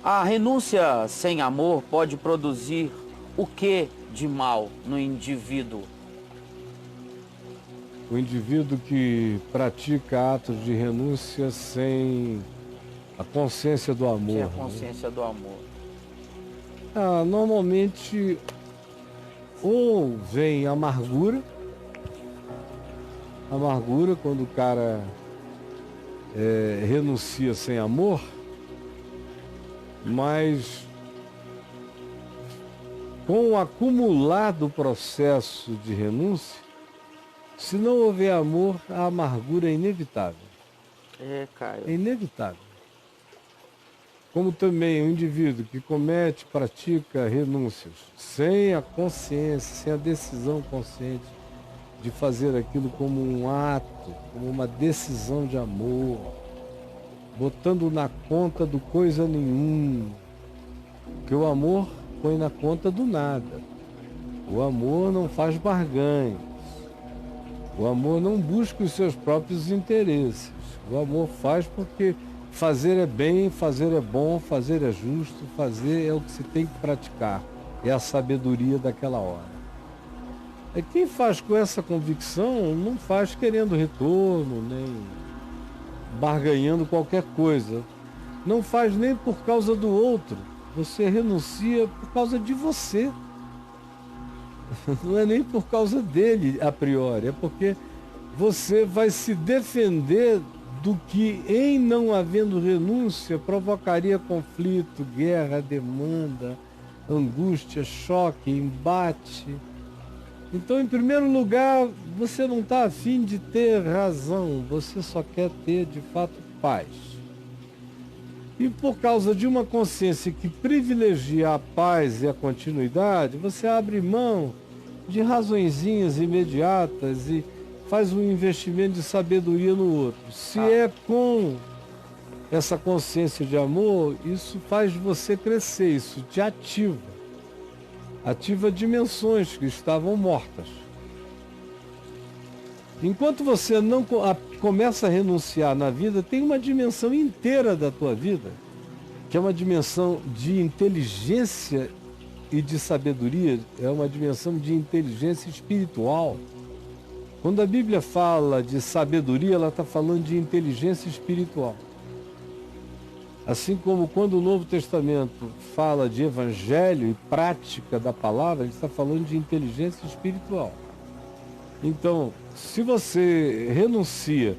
A renúncia sem amor pode produzir o que de mal no indivíduo? O indivíduo que pratica atos de renúncia sem a consciência do amor. Sem a consciência do amor. Normalmente, ou vem amargura quando o cara renuncia sem amor, mas com o acumular do processo de renúncia, se não houver amor, a amargura é inevitável. Caio. É inevitável. Como também o indivíduo que comete, pratica renúncias sem a consciência, sem a decisão consciente de fazer aquilo como um ato, como uma decisão de amor, botando na conta do coisa nenhuma, que o amor põe na conta do nada. O amor não faz barganhas. O amor não busca os seus próprios interesses. O amor faz porque fazer é bem, fazer é bom, fazer é justo, fazer é o que se tem que praticar. É a sabedoria daquela hora. E quem faz com essa convicção não faz querendo retorno, nem barganhando qualquer coisa. Não faz nem por causa do outro. Você renuncia por causa de você. Não é nem por causa dele, a priori. É porque você vai se defender do que, em não havendo renúncia, provocaria conflito, guerra, demanda, angústia, choque, embate. Então, em primeiro lugar, você não está afim de ter razão, você só quer ter, de fato, paz. E por causa de uma consciência que privilegia a paz e a continuidade, você abre mão de razõezinhas imediatas e faz um investimento de sabedoria no outro. Se é com essa consciência de amor, isso faz você crescer, isso te ativa. Ativa dimensões que estavam mortas. Enquanto você não começa a renunciar na vida, tem uma dimensão inteira da tua vida, que é uma dimensão de inteligência e de sabedoria, é uma dimensão de inteligência espiritual. Quando a Bíblia fala de sabedoria, ela está falando de inteligência espiritual. Assim como quando o Novo Testamento fala de evangelho e prática da palavra, ele está falando de inteligência espiritual. Então, se você renuncia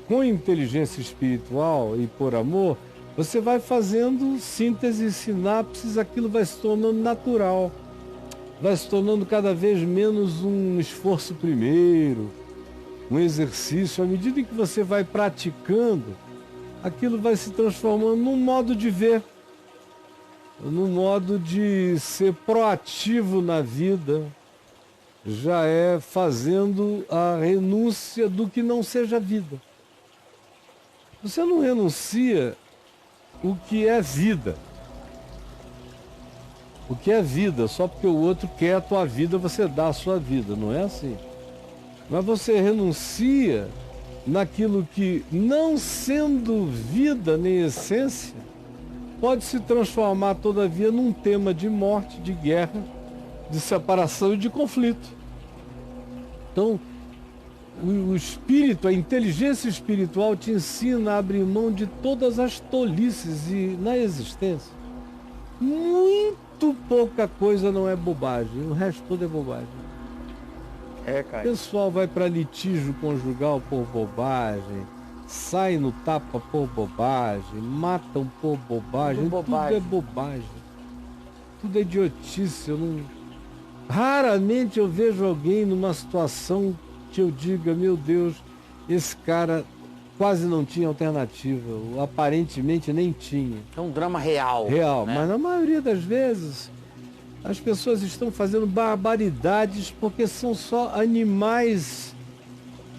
com inteligência espiritual e por amor, você vai fazendo síntese, sinapses, aquilo vai se tornando natural. Vai se tornando cada vez menos um esforço primeiro, um exercício. À medida em que você vai praticando, aquilo vai se transformando num modo de ver, num modo de ser proativo na vida. Já é fazendo a renúncia do que não seja vida. Você não renuncia o que é vida. O que é vida, só porque o outro quer a tua vida, você dá a sua vida, não é assim. Mas você renuncia naquilo que, não sendo vida nem essência, pode se transformar todavia num tema de morte, de guerra, de separação e de conflito. Então, o espírito, a inteligência espiritual te ensina a abrir mão de todas as tolices e na existência. Muito pouca coisa não é bobagem, o resto tudo é bobagem. O pessoal vai para litígio conjugal por bobagem, sai no tapa por bobagem, matam por bobagem, tudo é bobagem. Tudo é idiotice. Raramente eu vejo alguém numa situação que eu diga, meu Deus, esse cara quase não tinha alternativa, ou aparentemente nem tinha. É um drama real. Real, né? Mas na maioria das vezes as pessoas estão fazendo barbaridades porque são só animais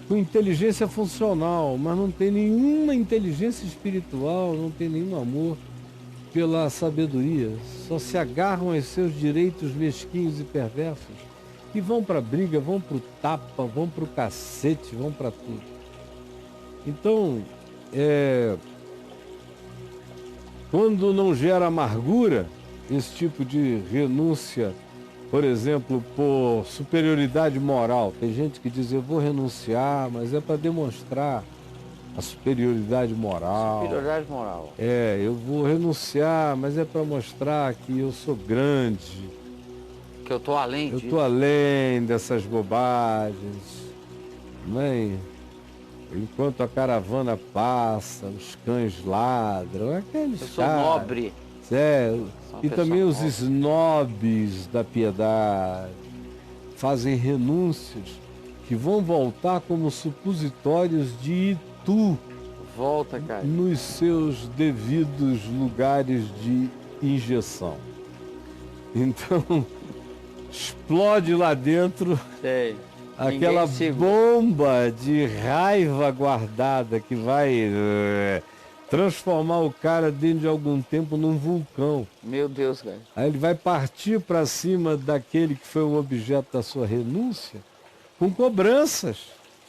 com inteligência funcional, mas não tem nenhuma inteligência espiritual, não tem nenhum amor pela sabedoria. Só se agarram aos seus direitos mesquinhos e perversos e vão para briga, vão para o tapa, vão para o cacete, vão para tudo. Então, Quando não gera amargura, esse tipo de renúncia, por exemplo, por superioridade moral. Tem gente que diz, eu vou renunciar, mas é para demonstrar a superioridade moral. Superioridade moral. Eu vou renunciar, mas é para mostrar que eu sou grande. Que eu tô além Eu disso. estou além dessas bobagens. Mãe, enquanto a caravana passa, os cães ladram, aqueles Eu sou caras. nobre. Sou uma E também pessoa os nobre. snobs da piedade fazem renúncias que vão voltar como supositórios de Itu Volta, cara. nos seus devidos lugares de injeção. Então, explode lá dentro Sei. aquela Ninguém segura. bomba de raiva guardada que vai transformar o cara dentro de algum tempo num vulcão. Meu Deus, cara. Aí ele vai partir para cima daquele que foi o objeto da sua renúncia com cobranças.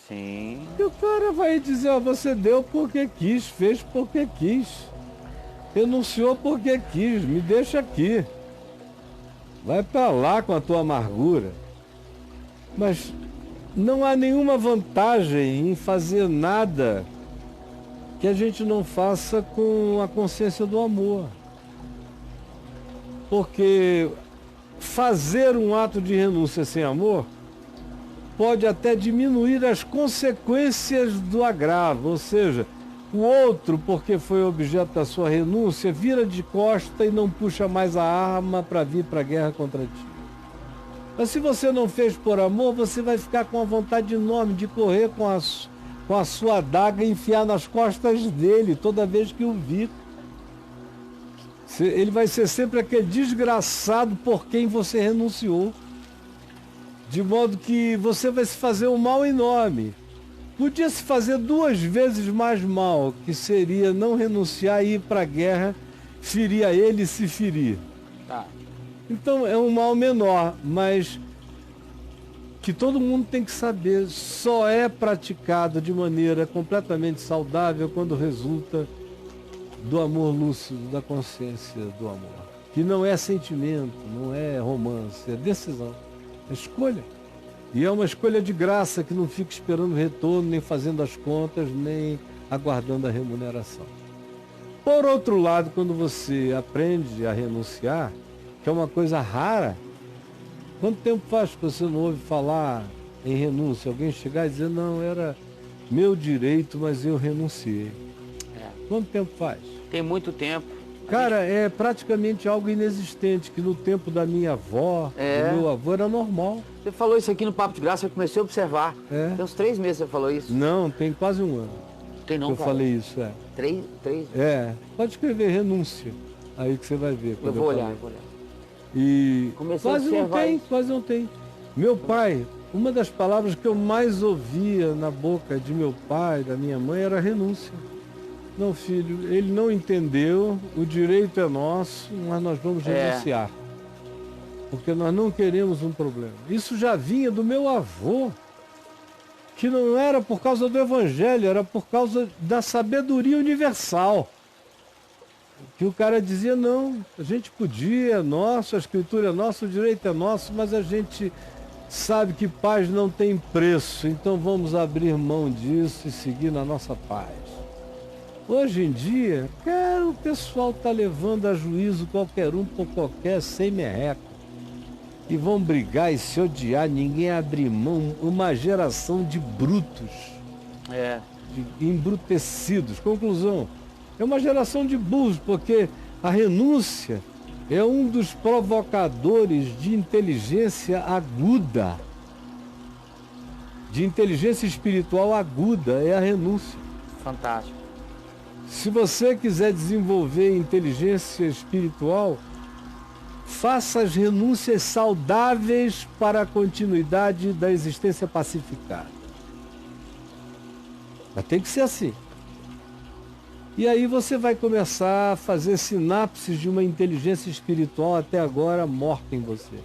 Sim. E o cara vai dizer, ó, você deu porque quis, fez porque quis, renunciou porque quis, me deixa aqui. Vai para lá com a tua amargura. Mas não há nenhuma vantagem em fazer nada que a gente não faça com a consciência do amor. Porque fazer um ato de renúncia sem amor pode até diminuir as consequências do agravo, ou seja, o outro, porque foi objeto da sua renúncia, vira de costa e não puxa mais a arma para vir para a guerra contra ti. Mas se você não fez por amor, você vai ficar com uma vontade enorme de correr com a sua adaga e enfiar nas costas dele toda vez que o vir. Ele vai ser sempre aquele desgraçado por quem você renunciou. De modo que você vai se fazer um mal enorme. Podia se fazer 2 vezes mais mal, que seria não renunciar e ir para a guerra, ferir a ele e se ferir. Tá. Então é um mal menor, mas que todo mundo tem que saber, só é praticado de maneira completamente saudável quando resulta do amor lúcido, da consciência do amor. Que não é sentimento, não é romance, é decisão. É escolha. E é uma escolha de graça que não fica esperando retorno, nem fazendo as contas, nem aguardando a remuneração. Por outro lado, quando você aprende a renunciar, que é uma coisa rara, quanto tempo faz que você não ouve falar em renúncia? Alguém chegar e dizer, não, era meu direito, mas eu renunciei. Quanto tempo faz? Tem muito tempo. Cara, é praticamente algo inexistente, que no tempo da minha avó, do meu avô, era normal. Você falou isso aqui no Papo de Graça, eu comecei a observar. Tem uns 3 meses que você falou isso. Não, tem quase 1 ano Tem não, que eu cara? falei isso, 3? pode escrever renúncia, aí que você vai ver. Eu vou olhar, eu vou olhar. E Comecei a quase não observar tem, isso. quase não tem. Meu pai, uma das palavras que eu mais ouvia na boca de meu pai, da minha mãe, era renúncia. Não, filho, ele não entendeu, o direito é nosso, mas nós vamos renunciar. Porque nós não queremos um problema. Isso já vinha do meu avô, que não era por causa do evangelho, era por causa da sabedoria universal. Que o cara dizia, não, a gente podia, é nosso, a escritura é nossa, o direito é nosso, mas a gente sabe que paz não tem preço, então vamos abrir mão disso e seguir na nossa paz. Hoje em dia, cara, o pessoal está levando a juízo qualquer um por qualquer, sem merreca. E vão brigar e se odiar, ninguém abre mão, uma geração de brutos, de embrutecidos. Conclusão, é uma geração de burros, porque a renúncia é um dos provocadores de inteligência aguda, de inteligência espiritual aguda, é a renúncia. Fantástico. Se você quiser desenvolver inteligência espiritual, faça as renúncias saudáveis para a continuidade da existência pacificada. Mas tem que ser assim. E aí você vai começar a fazer sinapses de uma inteligência espiritual até agora morta em você.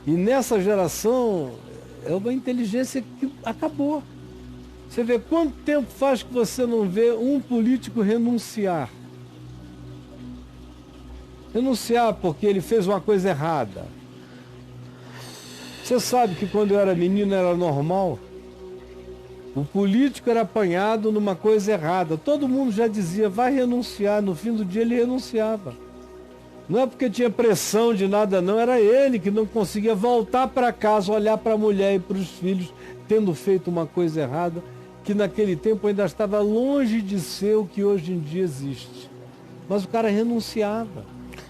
E nessa geração é uma inteligência que acabou. Você vê quanto tempo faz que você não vê um político renunciar. Renunciar porque ele fez uma coisa errada. Você sabe que quando eu era menino era normal? O político era apanhado numa coisa errada. Todo mundo já dizia, vai renunciar. No fim do dia ele renunciava. Não é porque tinha pressão de nada não, era ele que não conseguia voltar para casa, olhar para a mulher e para os filhos, tendo feito uma coisa errada, que naquele tempo ainda estava longe de ser o que hoje em dia existe. Mas o cara renunciava.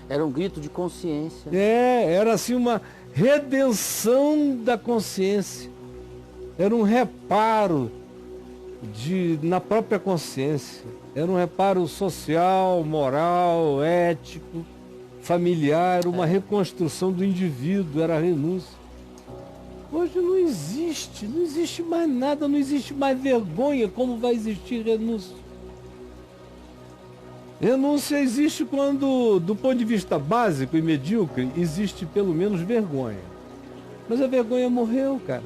Era um grito de consciência. Era assim uma redenção da consciência. Era um reparo na própria consciência. Era um reparo social, moral, ético, familiar, uma reconstrução do indivíduo, era a renúncia. Hoje não existe mais nada, não existe mais vergonha, como vai existir renúncia? Renúncia existe quando, do ponto de vista básico e medíocre, existe pelo menos vergonha. Mas a vergonha morreu, cara.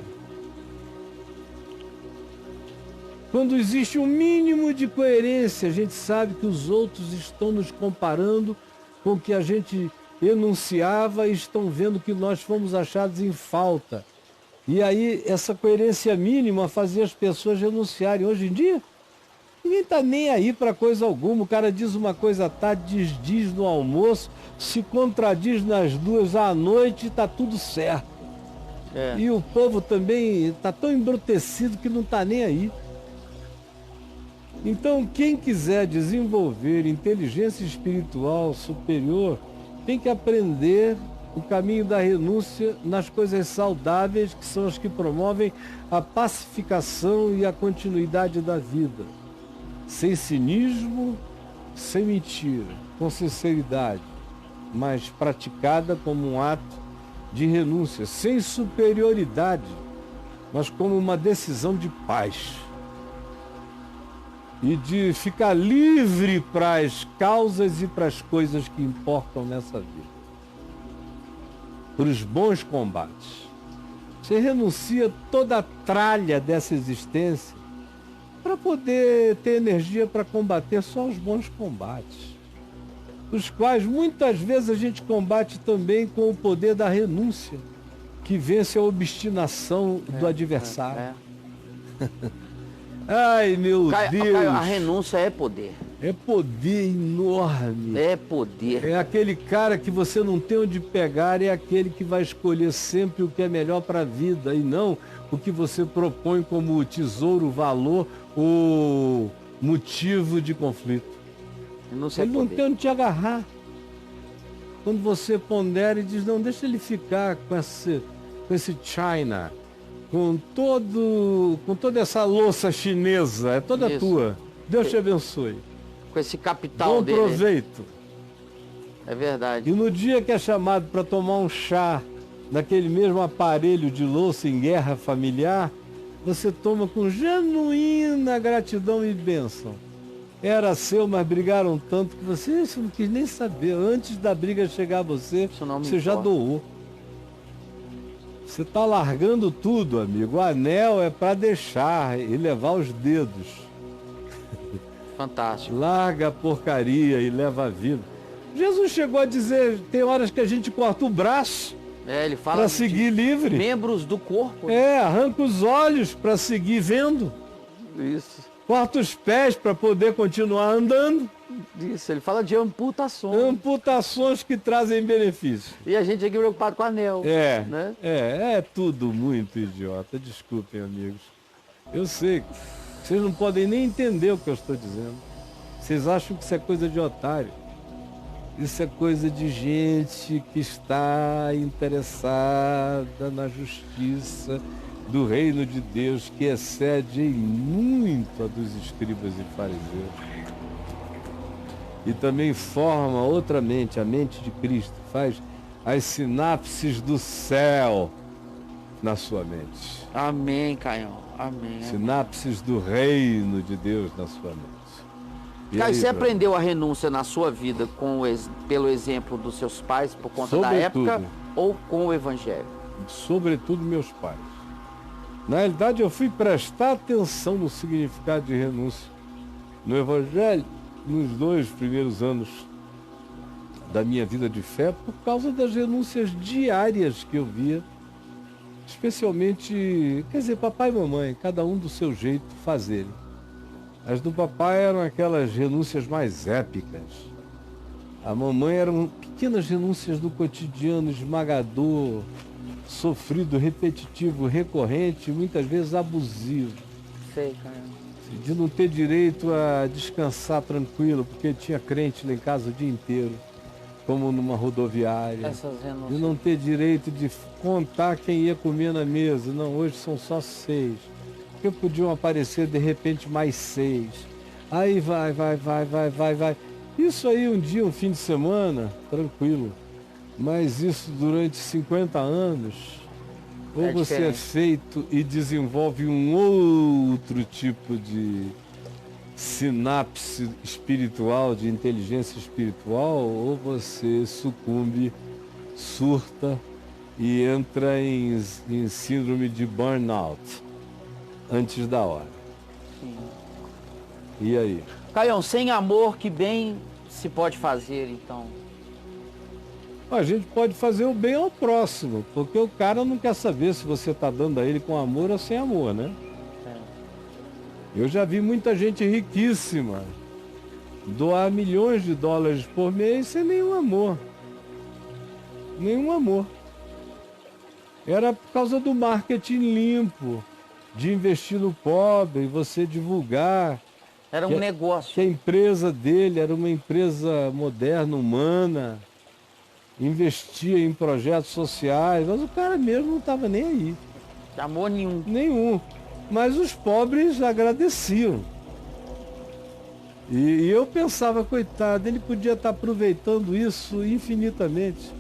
Quando existe um mínimo de coerência, a gente sabe que os outros estão nos comparando com o que a gente enunciava e estão vendo que nós fomos achados em falta. E aí essa coerência mínima fazia as pessoas renunciarem. Hoje em dia, ninguém está nem aí para coisa alguma. O cara diz uma coisa à tarde, desdiz no almoço, se contradiz nas duas à noite e está tudo certo. E o povo também está tão embrutecido que não está nem aí. Então, quem quiser desenvolver inteligência espiritual superior, tem que aprender o caminho da renúncia nas coisas saudáveis, que são as que promovem a pacificação e a continuidade da vida. Sem cinismo, sem mentira, com sinceridade, mas praticada como um ato de renúncia, sem superioridade, mas como uma decisão de paz. E de ficar livre para as causas e para as coisas que importam nessa vida. Para os bons combates. Você renuncia toda a tralha dessa existência para poder ter energia para combater só os bons combates. Os quais muitas vezes a gente combate também com o poder da renúncia, que vence a obstinação do adversário. Ai, meu Deus! Caio, a renúncia é poder. É poder enorme. É poder. É aquele cara que você não tem onde pegar, é aquele que vai escolher sempre o que é melhor para a vida e não o que você propõe como tesouro, valor ou motivo de conflito. Ele não tem onde te agarrar. Quando você pondera e diz, não, deixa ele ficar com esse China, com toda essa louça chinesa, é toda tua. Deus te abençoe. Com esse capital dele. Bom proveito. É verdade. E no dia que é chamado para tomar um chá naquele mesmo aparelho de louça em guerra familiar, você toma com genuína gratidão e bênção. Era seu, mas brigaram tanto que você não quis nem saber. Antes da briga chegar a você, você já doou. Você está largando tudo, amigo. O anel é para deixar e levar os dedos. Fantástico. Larga a porcaria e leva a vida. Jesus chegou a dizer, tem horas que a gente corta o braço ele fala para seguir livre. Membros do corpo. Arranca os olhos para seguir vendo. Isso. Corta os pés para poder continuar andando. Isso, ele fala de amputações. Amputações que trazem benefício. E a gente aqui preocupado com o anel. Né? É tudo muito idiota. Desculpem, amigos. Eu sei que vocês não podem nem entender o que eu estou dizendo. Vocês acham que isso é coisa de otário. Isso é coisa de gente que está interessada na justiça do reino de Deus, que excede em muito a dos escribas e fariseus. E também forma outra mente, a mente de Cristo, faz as sinapses do céu na sua mente. Amém, Caio. Amém. Sinapses do reino de Deus na sua mente. Caio, você aprendeu a renúncia na sua vida pelo exemplo dos seus pais, por conta da época, ou com o Evangelho? Sobretudo meus pais. Na realidade, eu fui prestar atenção no significado de renúncia no Evangelho nos 2 primeiros anos da minha vida de fé por causa das renúncias diárias que eu via, especialmente, quer dizer, papai e mamãe, cada um do seu jeito fazerem. As do papai eram aquelas renúncias mais épicas. A mamãe eram pequenas renúncias do cotidiano esmagador, sofrido, repetitivo, recorrente, muitas vezes abusivo. Sei, cara. De não ter direito a descansar tranquilo, porque tinha crente lá em casa o dia inteiro, como numa rodoviária. Essas renúncias. De não ter direito de contar quem ia comer na mesa. Não, hoje são só 6. Porque podiam aparecer de repente mais 6. Aí vai. Isso aí um dia, um fim de semana, tranquilo. Mas isso durante 50 anos, ou você é feito e desenvolve um outro tipo de sinapse espiritual, de inteligência espiritual, ou você sucumbe, surta e entra em síndrome de burnout antes da hora. Sim. E aí? Caião, sem amor, que bem se pode fazer, então? A gente pode fazer o bem ao próximo, porque o cara não quer saber se você está dando a ele com amor ou sem amor, né? Eu já vi muita gente riquíssima doar milhões de dólares por mês sem nenhum amor. Nenhum amor. Era por causa do marketing limpo, de investir no pobre, você divulgar. Era um negócio. Que a empresa dele era uma empresa moderna, humana, investia em projetos sociais, mas o cara mesmo não estava nem aí. Amor nenhum. Nenhum. Mas os pobres agradeciam. E eu pensava, coitado, ele podia estar aproveitando isso infinitamente.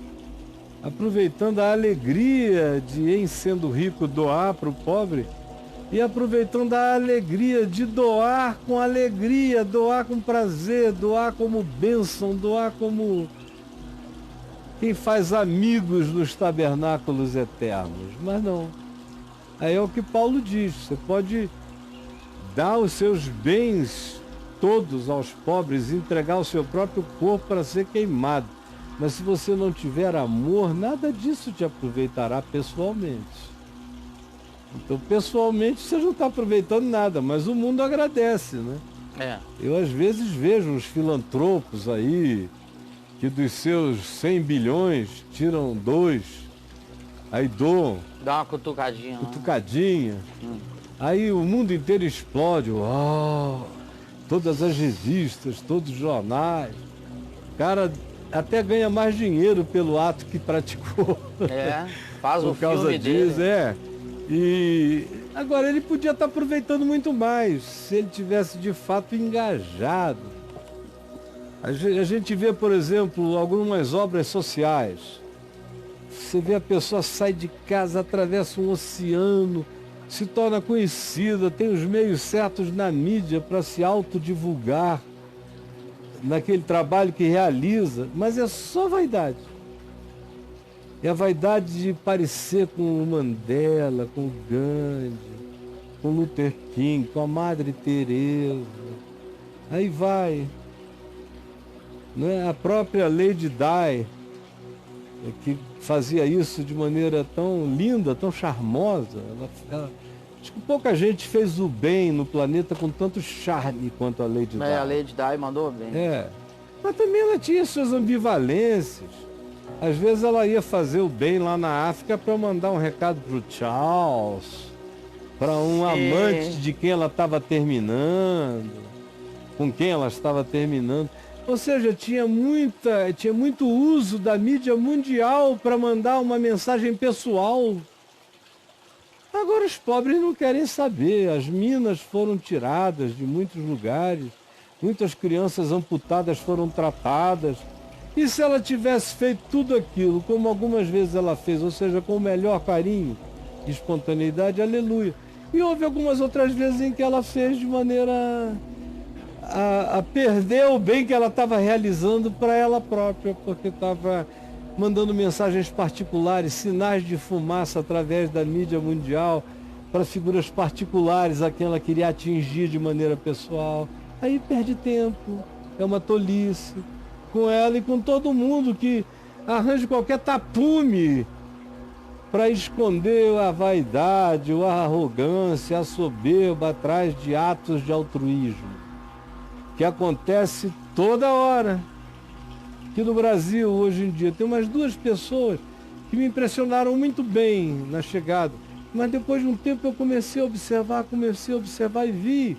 Aproveitando a alegria de, em sendo rico, doar para o pobre. E aproveitando a alegria de doar com alegria, doar com prazer, doar como bênção, doar como quem faz amigos nos tabernáculos eternos. Mas não. Aí é o que Paulo diz, você pode dar os seus bens todos aos pobres, entregar o seu próprio corpo para ser queimado. Mas se você não tiver amor, nada disso te aproveitará pessoalmente. Então, pessoalmente, você não está aproveitando nada, mas o mundo agradece, né? É. Eu, às vezes, vejo uns filantropos aí, que dos seus 100 bilhões, tiram 2, aí doam. Dá uma cutucadinha. Cutucadinha. Aí o mundo inteiro explode. Todas as revistas, todos os jornais. O cara até ganha mais dinheiro pelo ato que praticou. É, faz o por causa filme disso, dele. E agora ele podia estar aproveitando muito mais se ele tivesse de fato engajado. A gente vê, por exemplo, algumas obras sociais. Você vê a pessoa sai de casa, atravessa um oceano, se torna conhecida, tem os meios certos na mídia para se autodivulgar naquele trabalho que realiza, mas é só vaidade. É a vaidade de parecer com o Mandela, com o Gandhi, com o Luther King, com a Madre Teresa. Aí vai. Não é? A própria Lady Di, que fazia isso de maneira tão linda, tão charmosa. Acho que pouca gente fez o bem no planeta com tanto charme quanto a Lady Di. A Lady Di mandou bem. Mas também ela tinha suas ambivalências. Às vezes ela ia fazer o bem lá na África para mandar um recado para o Charles, para um amante de quem ela estava terminando, com quem ela estava terminando. Ou seja, tinha muito uso da mídia mundial para mandar uma mensagem pessoal. Agora os pobres não querem saber. As minas foram tiradas de muitos lugares. Muitas crianças amputadas foram tratadas. E se ela tivesse feito tudo aquilo, como algumas vezes ela fez, ou seja, com o melhor carinho e espontaneidade, aleluia. E houve algumas outras vezes em que ela fez de maneira a perder o bem que ela estava realizando para ela própria, porque estava mandando mensagens particulares, sinais de fumaça através da mídia mundial para figuras particulares a quem ela queria atingir de maneira pessoal. Aí perde tempo, é uma tolice. com ela e com todo mundo que arranje qualquer tapume para esconder a vaidade, a arrogância, a soberba atrás de atos de altruísmo, que acontece toda hora. Aqui no Brasil, hoje em dia, tem umas 2 pessoas que me impressionaram muito bem na chegada, mas depois de um tempo eu comecei a observar e vi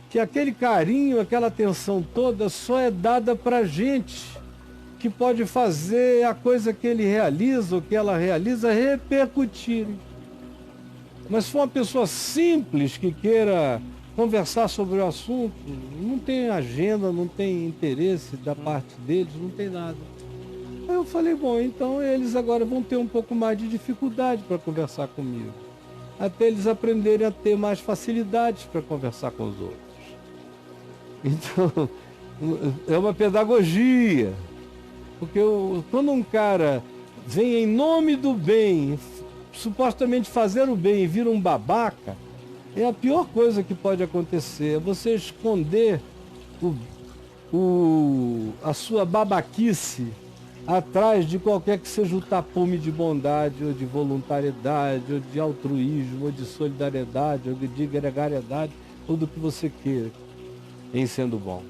que aquele carinho, aquela atenção toda só é dada para gente que pode fazer a coisa que ele realiza ou que ela realiza repercutir. Mas se for uma pessoa simples que queira conversar sobre o assunto, não tem agenda, não tem interesse da parte deles, não tem nada. Aí eu falei, bom, então eles agora vão ter um pouco mais de dificuldade para conversar comigo, até eles aprenderem a ter mais facilidades para conversar com os outros. Então, é uma pedagogia. Porque quando um cara vem em nome do bem, supostamente fazer o bem e vira um babaca, é a pior coisa que pode acontecer. É você esconder a sua babaquice atrás de qualquer que seja o tapume de bondade, ou de voluntariedade, ou de altruísmo, ou de solidariedade, ou de gregariedade, ou do que você queira, em sendo bom.